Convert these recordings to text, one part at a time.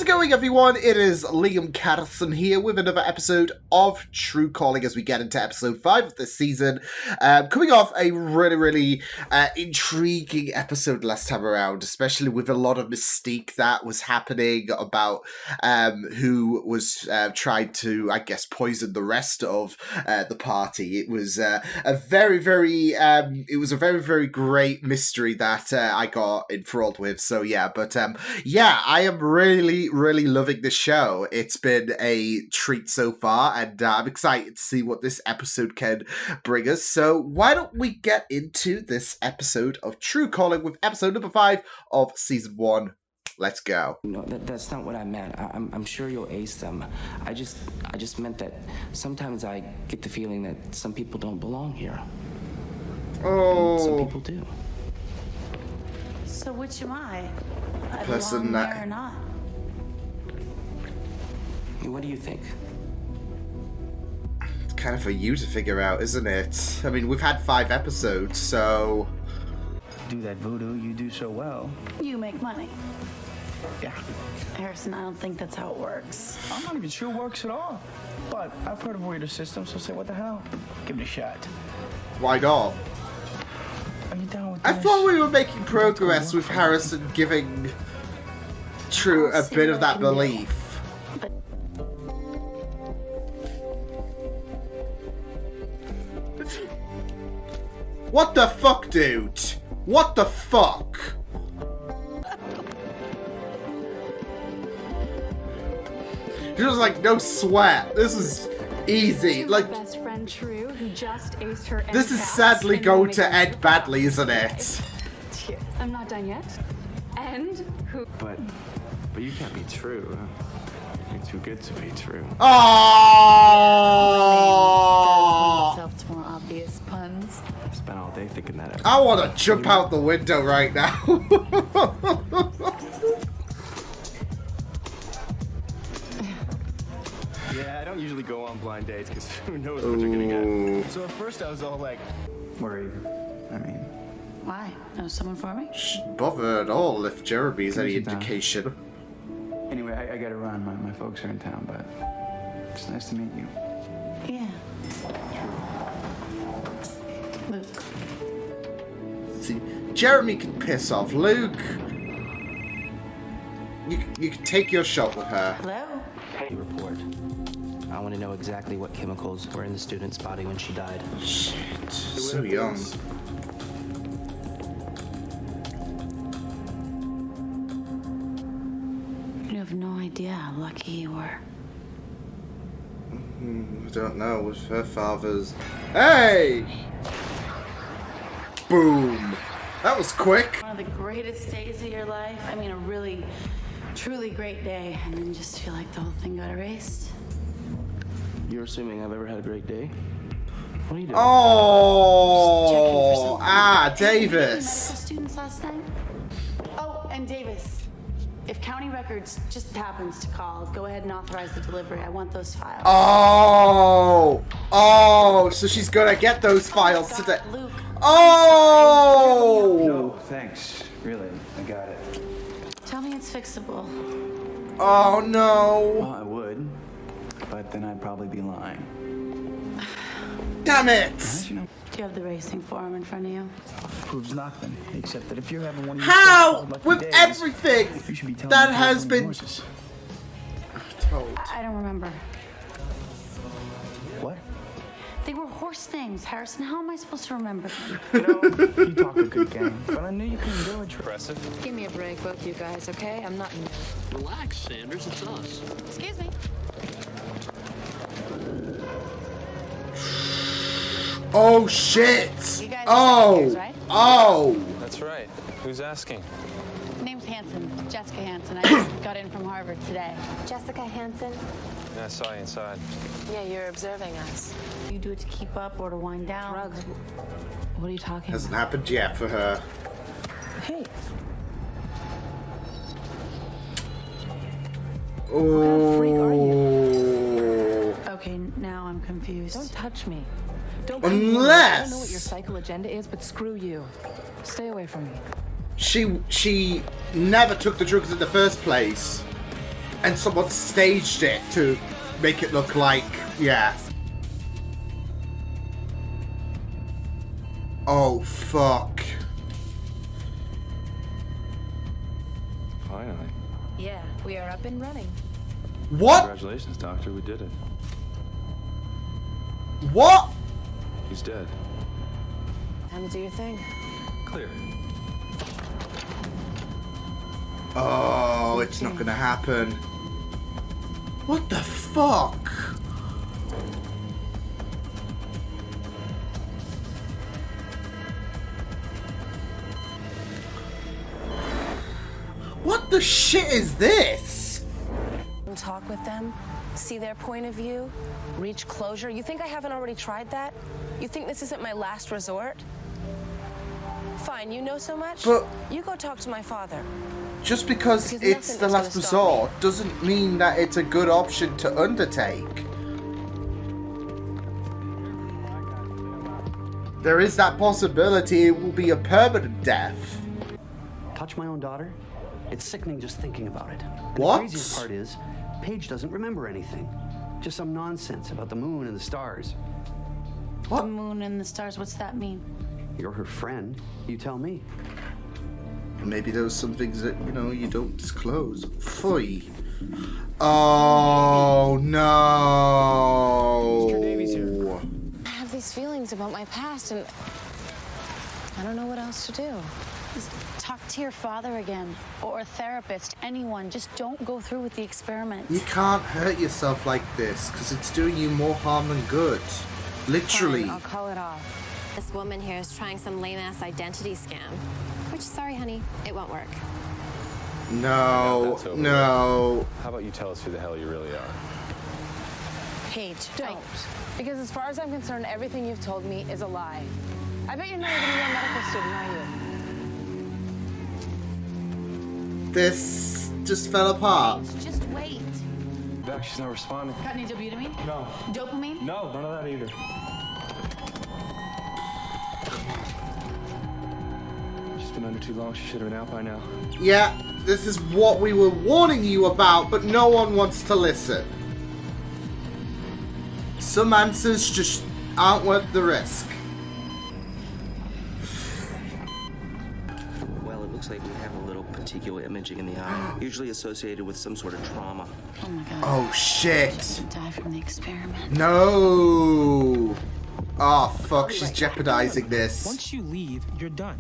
it going, everyone? It is Liam Catterson here with another episode of True Calling as we get into episode 5 of this season. Coming off a really intriguing episode last time around, especially with a lot of mystique that was happening about who was trying to, I guess, poison the rest of the party. It was a very very great mystery that I got enthralled with. So yeah, but yeah, I am really loving this show. It's been a treat so far, and I'm excited to see what this episode can bring us. So why don't we get into this episode of True Calling with episode number 5 of season 1. Let's go. No, that's not what I meant. I'm sure you'll ace them. I just meant that sometimes I get the feeling that some people don't belong here. Oh. And some people do. So which am I? I Person belong that- there or not? What do you think? It's kind of for you to figure out, isn't it? I mean, we've had 5 episodes, so... Do that voodoo you do so well. You make money. Yeah. Harrison, I don't think that's how it works. I'm not even sure it works at all. But I've heard of weirder systems, so say what the hell? Give it a shot. Why not? Are you down with I this? thought we were making progress with Harrison giving True a bit of that belief. But What the fuck, dude? What the fuck? She was like, no sweat. This is easy. To Like, her best friend True, who just aced her this is MCATs sadly and going making to end her badly, isn't files. it? Cheers. I'm not done yet. And who? But you can't be true. You're too good to be true. Oh! myself to more obvious puns. I spent all day thinking that out. I want to jump out the window right now. Yeah, I don't usually go on blind dates because who knows what you're gonna get. So at first I was all like, Worried. I mean, Why? Know someone for me? Shouldn't bother at all if Jeremy's any Sit down. indication. anyway, I gotta run. My folks are in town, but it's nice to meet you. Yeah. Luke. See, Jeremy can piss off Luke. You can take your shot with her. Hello? Report. I want to know exactly what chemicals were in the student's body when she died. Shit, so young. You have no idea how lucky you were. I don't know, with her father's... Hey! Boom! That was quick. One of the greatest days of your life. I mean, a really, truly great day. And then just feel like the whole thing got erased. You're assuming I've ever had a great day? What are you doing? Oh! Ah, Any medical Davis. students last night? Oh, and Davis. If County Records just happens to call, go ahead and authorize the delivery. I want those files. Oh! Oh, so she's gonna get those files God, today. Luke. Oh! No, thanks. Really, I got it. Tell me it's fixable. Oh no! Well, I would, but then I'd probably be lying. Damn it! You know, Do you have the racing form in front of you? proves nothing, except that if you're having one of your How? so-called lucky With days, everything you should be telling that me has about been horses. told. I don't remember. What? They were horse names, Harrison. How am I supposed to remember them? You know, you talk a good game, but I knew you couldn't do it. impressive. Give me a break, both you guys, okay? I'm not. Relax, Sanders, it's us. Excuse me. Oh shit! You guys are Oh! secretaries, right? Oh! That's right. Who's asking? Name's Hanson, Jessica Hanson. I just got in from Harvard today. Jessica Hansen? Yeah, I saw you inside. Yeah, you're observing us. You do it to keep up or to wind down? Drugs. What are you talking Hasn't happened yet for her. Hey, Oh. freak are Okay, now I'm confused. don't touch me. Don't Unless- come near me. I don't know what your psycho agenda is, but screw you. Stay away from me. She never took the drugs in the first place. And someone staged it to make it look like, yeah. Oh, fuck. Finally. Yeah, we are up and running. What? Congratulations, Doctor. We did it. What? He's dead. Time to do your thing. Clear. Oh, it's not gonna happen. What the fuck? What the shit is this? Talk with them, see their point of view, reach closure. You think I haven't already tried that? You think this isn't my last resort? Fine, you know so much? But you go talk to my father. just because Because it's nothing the is last gonna stop me. resort doesn't mean that it's a good option to undertake. There is that possibility it will be a permanent death. Touch my own daughter? It's sickening just thinking about it. And What? The craziest part is, Paige doesn't remember anything. Just some nonsense about the moon and the stars. The moon and the stars, what's that mean? You're her friend. You tell me. Maybe there was some things that, you know, you don't disclose. Phooey. Oh, no. Mr. Davies here. I have these feelings about my past, and I don't know what else to do. Just talk to your father again, or a therapist, anyone. Just don't go through with the experiment. You can't hurt yourself like this, because it's doing you more harm than good. Literally. Fine, I'll call it off. This woman here is trying some lame-ass identity scam. Which, sorry, honey, it won't work. No, That's over no. How about you tell us who the hell you really are? Paige, Don't. Because as far as I'm concerned, everything you've told me is a lie. I bet you're not even a real medical student, are you? This just fell apart. just wait. Doc, she's not responding. Got any dopamine? No. Dopamine? No, none of that either. She's been under too long. She should have been out by now. Yeah, this is what we were warning you about, but no one wants to listen. Some answers just aren't worth the risk. Well, it looks like we have a little particular imaging in the eye, usually associated with some sort of trauma. Oh my god. Oh shit. Die from the experiment. No. Oh fuck, she's jeopardizing this. Once you leave, you're done.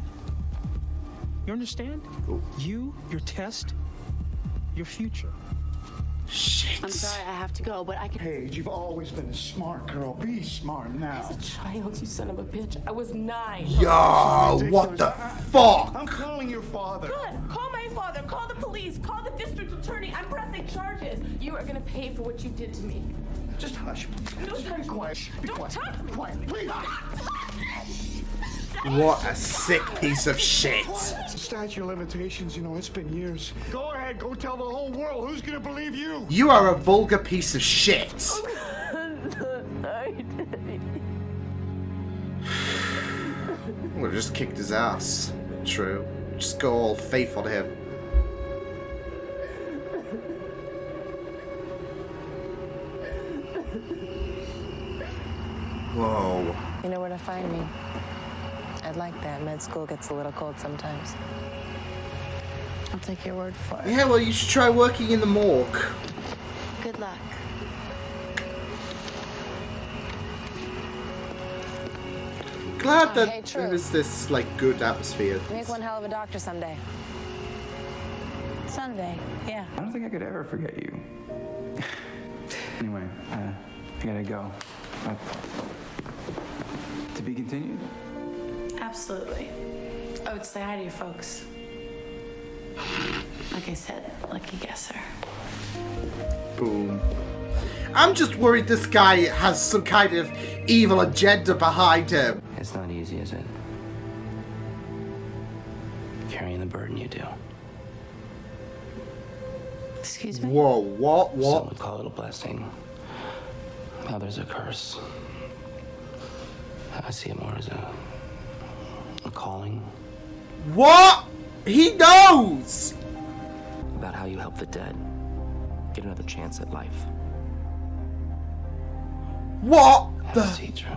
You understand? You, your test, your future. Shit. I'm sorry I have to go, but I can. Paige, you've always been a smart girl. Be smart now. Child, you son of a bitch. I was 9. Yo, what the fuck? I'm calling your father. Good. Call my father. Call the police. Call the district attorney. I'm pressing charges. You are gonna pay for what you did to me. Just hush. Just be quiet. Be Don't quiet. touch me. Quiet, please. What a sick piece of shit. Statute of limitations, you know, it's been years. Go ahead, go tell the whole world. Who's gonna believe you? You are a vulgar piece of shit. Would have just kicked his ass. True. Just go all faith on him. Whoa. You know where to find me. I'd like that. Med school gets a little cold sometimes. I'll take your word for it. Yeah, well, you should try working in the morgue. Good luck. Glad that hey, true. there is this, like, good atmosphere. Make one hell of a doctor someday. Someday, yeah. I don't think I could ever forget you. Anyway, I gotta go. To be continued? Absolutely. I would say hi to your folks. Like I said, lucky guesser. Boom. I'm just worried this guy has some kind of evil agenda behind him. It's not easy, is it? Carrying the burden you do. Excuse me? Whoa, what? Some would call it a blessing. Others a curse. I see it more as a calling. What? He knows! About how you help the dead. get another chance at life. What Have a seat, Drew.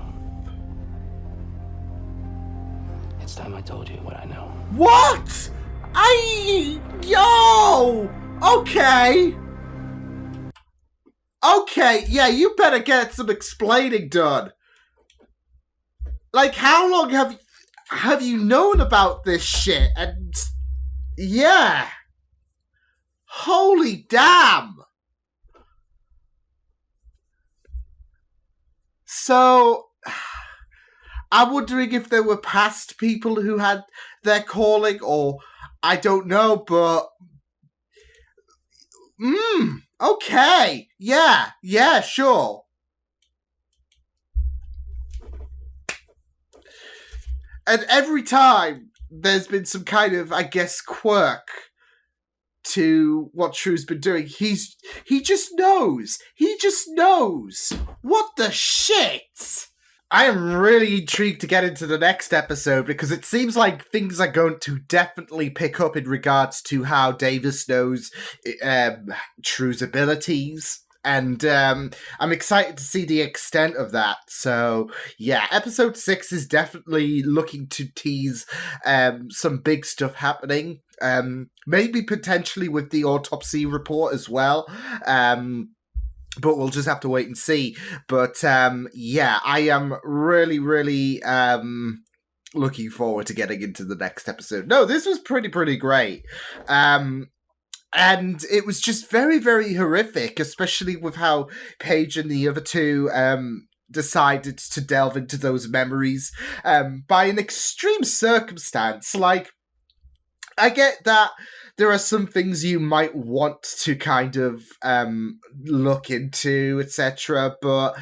It's time I told you what I know. What? Yo! Okay. Okay, yeah, you better get some explaining done. Like, how long have you known about this shit? And yeah. Holy damn. So, I'm wondering if there were past people who had their calling, or I don't know, but okay. Yeah, sure. And every time there's been some kind of, I guess, quirk to what True's been doing, he just knows. He just knows. What the shit? I am really intrigued to get into the next episode because it seems like things are going to definitely pick up in regards to how Davis knows True's abilities. And I'm excited to see the extent of that. So, yeah, episode 6 is definitely looking to tease some big stuff happening. Maybe potentially with the autopsy report as well. But we'll just have to wait and see. But, yeah, I am really, really looking forward to getting into the next episode. No, this was pretty great. And it was just very, very horrific, especially with how Paige and the other two decided to delve into those memories by an extreme circumstance. Like, I get that there are some things you might want to kind of look into, etc., but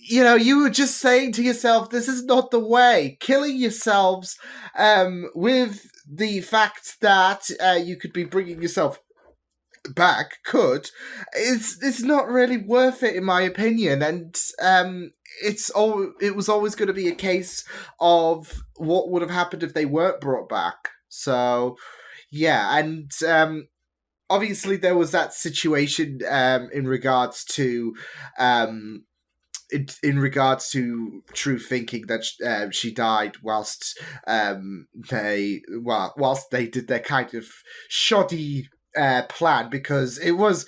you know, you were just saying to yourself, this is not the way. Killing yourselves with the fact that you could be bringing yourself back it's not really worth it, in my opinion. And it was always going to be a case of what would have happened if they weren't brought back. So yeah, and obviously there was that situation in regards to in regards to True thinking that she died whilst they did their kind of shoddy plan, because it was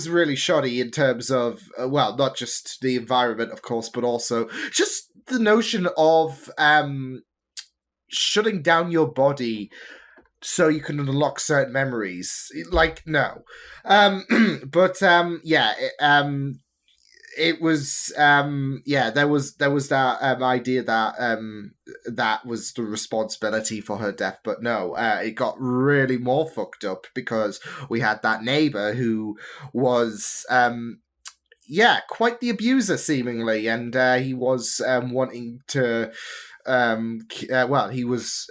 really shoddy in terms of not just the environment, of course, but also just the notion of shutting down your body so you can unlock certain memories. Like, no. But it was there was that idea that that was the responsibility for her death, but no, it got really more fucked up because we had that neighbor who was quite the abuser seemingly, and he was wanting to he was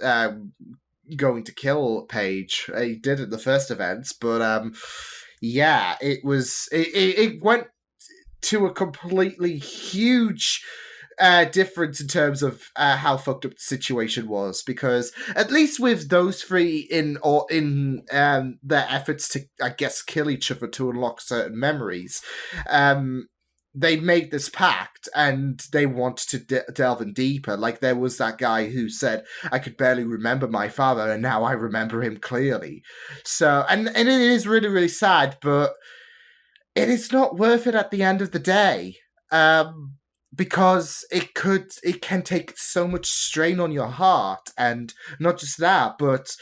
going to kill Paige. He did at the first events, but it went to a completely huge difference in terms of how fucked up the situation was, because at least with those three in their efforts to, I guess, kill each other to unlock certain memories, they made this pact and they wanted to delve in deeper. Like, there was that guy who said, I could barely remember my father and now I remember him clearly. So, and it is really, really sad, but it is not worth it at the end of the day, because it can take so much strain on your heart. And not just that, but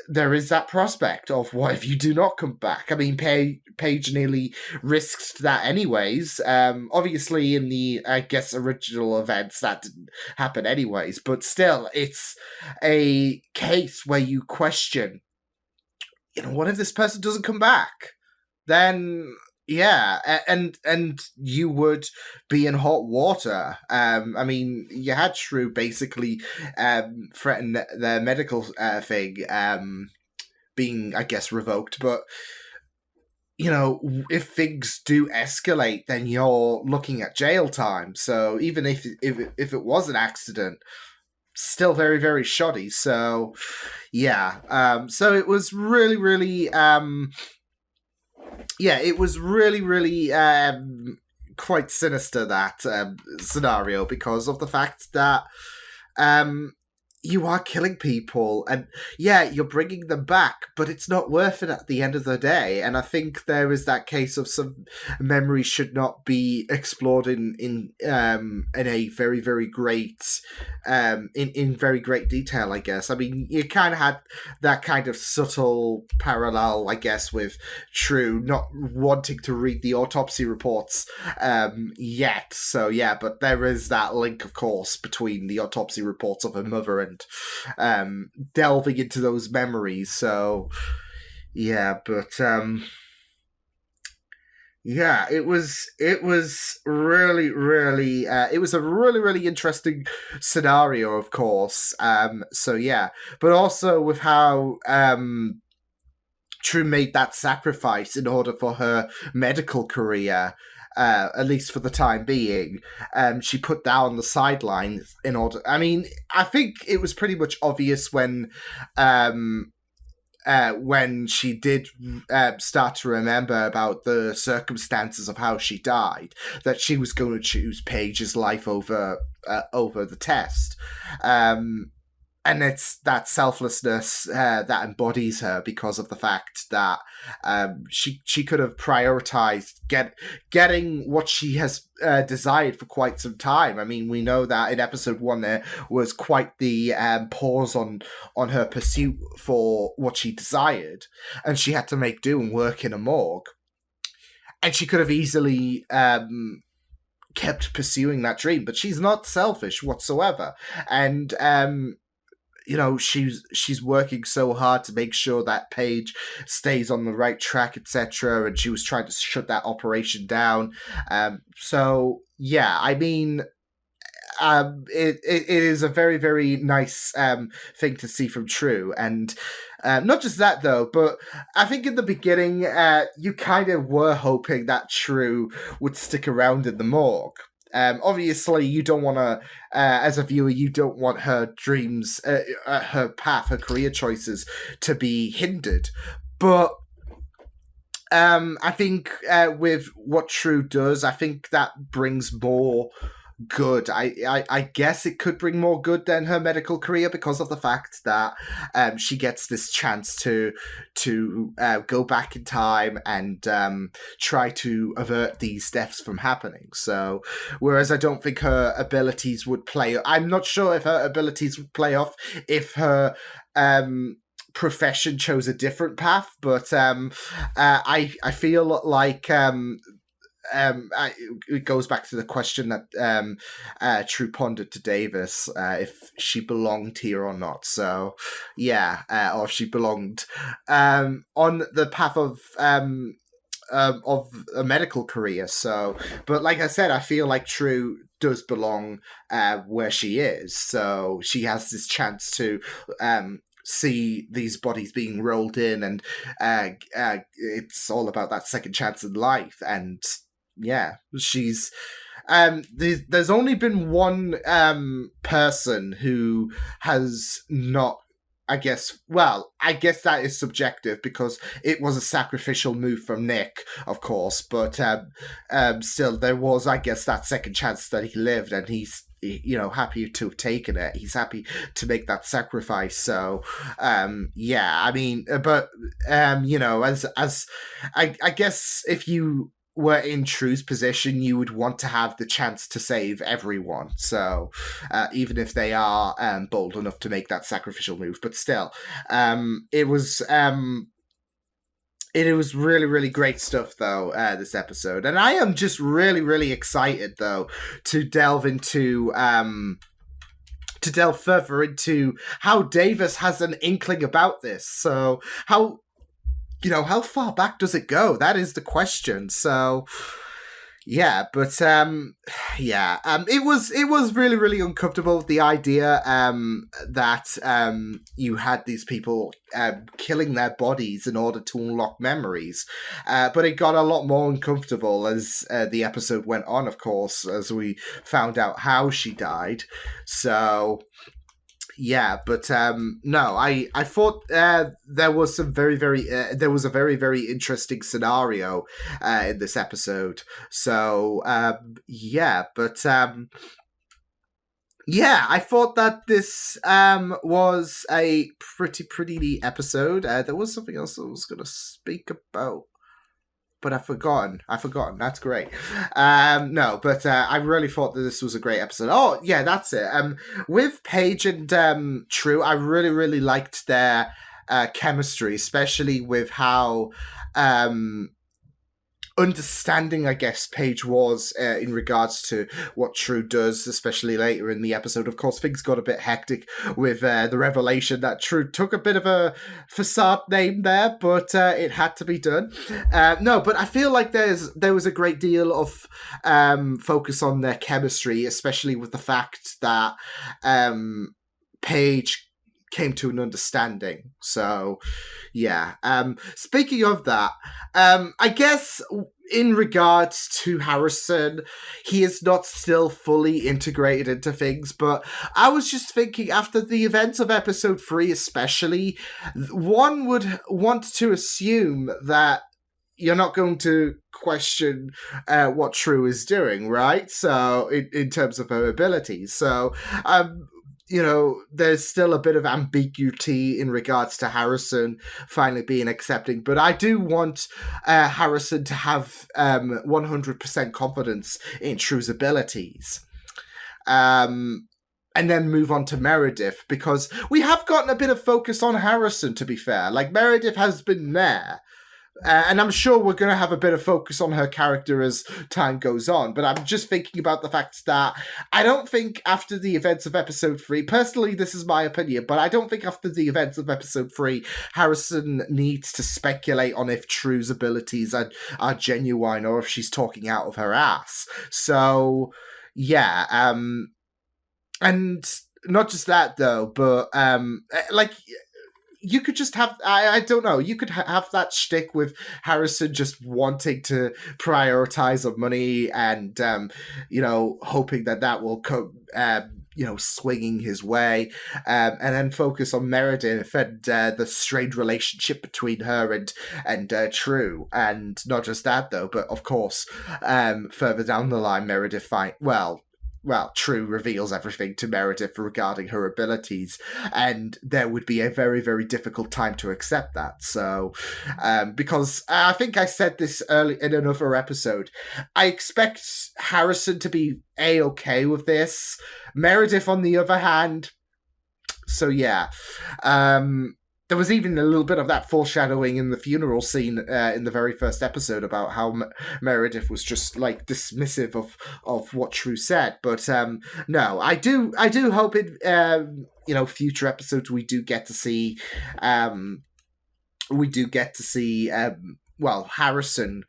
there is that prospect of what if you do not come back. I mean, Paige nearly risked that anyways. Obviously, in the, I guess, original events, that didn't happen anyways. But still, it's a case where you question, what if this person doesn't come back? Then, yeah, and you would be in hot water. I mean, you had Shrew basically threaten their medical thing being, I guess, revoked. But, if things do escalate, then you're looking at jail time. So even if it was an accident, still very, very shoddy. So, yeah. So it was really, really yeah, it was really, really quite sinister, that scenario, because of the fact that you are killing people, and yeah, you're bringing them back, but it's not worth it at the end of the day. And I think there is that case of some memories should not be explored in a very, very great in very great detail, I guess. I mean, you kind of had that kind of subtle parallel, I guess, with True not wanting to read the autopsy reports yet. So yeah, but there is that link, of course, between the autopsy reports of her mother and delving into those memories. So yeah, but yeah, it was really, really it was a really, really interesting scenario, of course. So yeah, but also with how True made that sacrifice in order for her medical career, at least for the time being. She put that on the sidelines in order. I mean, I think it was pretty much obvious when she did start to remember about the circumstances of how she died, that she was going to choose Paige's life over the test. And it's that selflessness that embodies her, because of the fact that she could have prioritized getting what she has desired for quite some time. I mean, we know that in episode 1 there was quite the pause on her pursuit for what she desired, and she had to make do and work in a morgue. And she could have easily kept pursuing that dream, but she's not selfish whatsoever. And you know, she's working so hard to make sure that Paige stays on the right track, etc. And she was trying to shut that operation down. So yeah, I mean, it is a very, very nice thing to see from True. And not just that, though, but I think in the beginning, you kind of were hoping that True would stick around in the morgue. Obviously, you don't want to, as a viewer, you don't want her dreams, her path, her career choices to be hindered. But I think with what True does, I think that brings more good. I guess it could bring more good than her medical career, because of the fact that she gets this chance to go back in time and try to avert these deaths from happening. So whereas I don't think her abilities would play, I'm not sure if her abilities would play off if her profession chose a different path, but I feel like it goes back to the question that True pondered to Davis, if she belonged here or not. So yeah, or if she belonged on the path of a medical career. So, but like I said, I feel like True does belong where she is. So she has this chance to see these bodies being rolled in, and it's all about that second chance in life. And yeah, she's there's only been one person who has not, I guess that is subjective, because it was a sacrificial move from Nick, of course, but still there was, I guess, that second chance that he lived, and he's, you know, happy to have taken it. He's happy to make that sacrifice. So yeah, I mean, but you know, as I guess if you were in True's position, you would want to have the chance to save everyone. So even if they are bold enough to make that sacrificial move, but still, it was really, really great stuff, though, this episode. And I am just really, really excited, though, to delve further into how Davis has an inkling about this. So how far back does it go? That is the question. So yeah, but it was really, really uncomfortable with the idea that you had these people killing their bodies in order to unlock memories, but it got a lot more uncomfortable as the episode went on, of course, as we found out how she died. So yeah, but no, I thought there was some there was a very very interesting scenario in this episode. So yeah, but yeah, I thought that this was a pretty neat episode. There was something else I was going to speak about, but I've forgotten. That's great. No, but I really thought that this was a great episode. Oh, yeah, that's it. With Paige and True, I really liked their chemistry, especially with how understanding, I guess, Paige was in regards to what True does, especially later in the episode. Of course, things got a bit hectic with the revelation that True took a bit of a facade name there, but it had to be done. No, but I feel like there was a great deal of focus on their chemistry, especially with the fact that Paige came to an understanding. So yeah, speaking of that, I guess in regards to Harrison, he is not still fully integrated into things, but I was just thinking, after the events of episode 3 especially, one would want to assume that you're not going to question what True is doing, right? So in terms of her abilities. So you know, there's still a bit of ambiguity in regards to Harrison finally being accepting, but I do want Harrison to have 100% confidence in True's abilities. And then move on to Meredith, because we have gotten a bit of focus on Harrison, to be fair. Like, Meredith has been there. And I'm sure we're going to have a bit of focus on her character as time goes on. But I'm just thinking about the fact that I don't think after the events of episode 3, personally, this is my opinion, but I don't think after the events of episode 3, Harrison needs to speculate on if True's abilities are genuine or if she's talking out of her ass. So, yeah. And not just that, though, but, like, you could just have, I don't know, you could have that shtick with Harrison just wanting to prioritize on money and, you know, hoping that will come, you know, swinging his way, and then focus on Meredith and the strained relationship between her and True. And not just that, though, but of course, further down the line, Meredith True reveals everything to Meredith regarding her abilities, and there would be a very, very difficult time to accept that. So, because I think I said this early in another episode, I expect Harrison to be A-okay with this. Meredith, on the other hand, so yeah. There was even a little bit of that foreshadowing in the funeral scene in the very first episode about how Meredith was just like dismissive of what True said. But no, I do hope in you know, future episodes we do get to see well, Harrison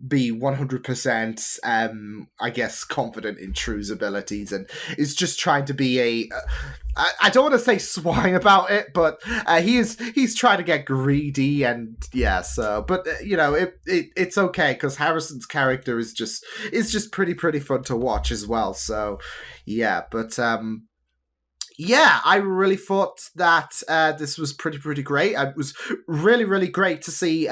be 100% I guess confident in True's abilities and is just trying to be I don't want to say swine about it, but he's trying to get greedy, and yeah, so but you know, it's okay because Harrison's character is just pretty fun to watch as well. So yeah, but yeah, I really thought that this was pretty great. It was really great to see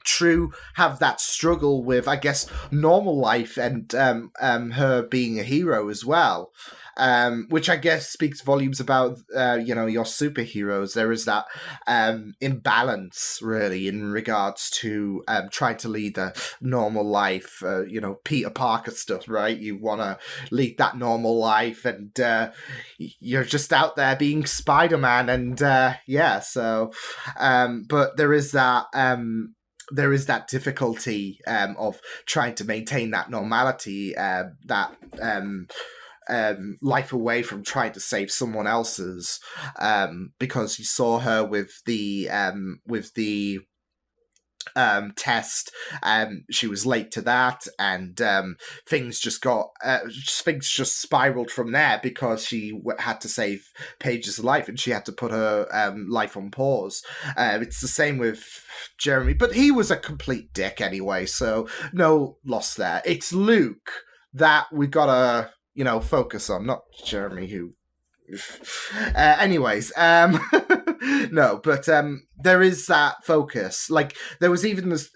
True have that struggle with, I guess, normal life and her being a hero as well, which I guess speaks volumes about you know, your superheroes. There is that imbalance really in regards to trying to lead a normal life, you know, Peter Parker stuff, right? You want to lead that normal life and you're just out there being Spider-Man, and yeah, so but there is that difficulty of trying to maintain that normality, life away from trying to save someone else's, because you saw her with the test, she was late to that, and things just spiraled from there because she had to save Paige's life and she had to put her life on pause. It's the same with Jeremy, but he was a complete dick anyway, so no loss there. It's Luke that we gotta, you know, focus on, not Jeremy, who Anyways, no, but there is that focus. Like, there was even this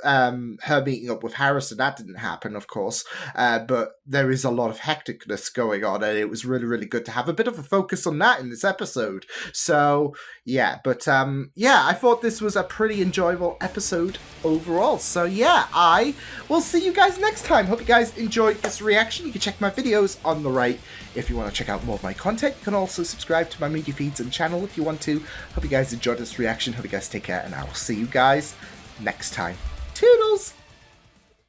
her meeting up with Harrison. That didn't happen, of course, but there is a lot of hecticness going on, and it was really, really good to have a bit of a focus on that in this episode. So yeah, but I thought this was a pretty enjoyable episode overall. So yeah, I will see you guys next time. Hope you guys enjoyed this reaction. You can check my videos on the right if you want to check out more of my content. You can also subscribe to my media feeds and channel if you want to. Hope you guys enjoyed this reaction. Hope you guys take care, and I will see you guys next time.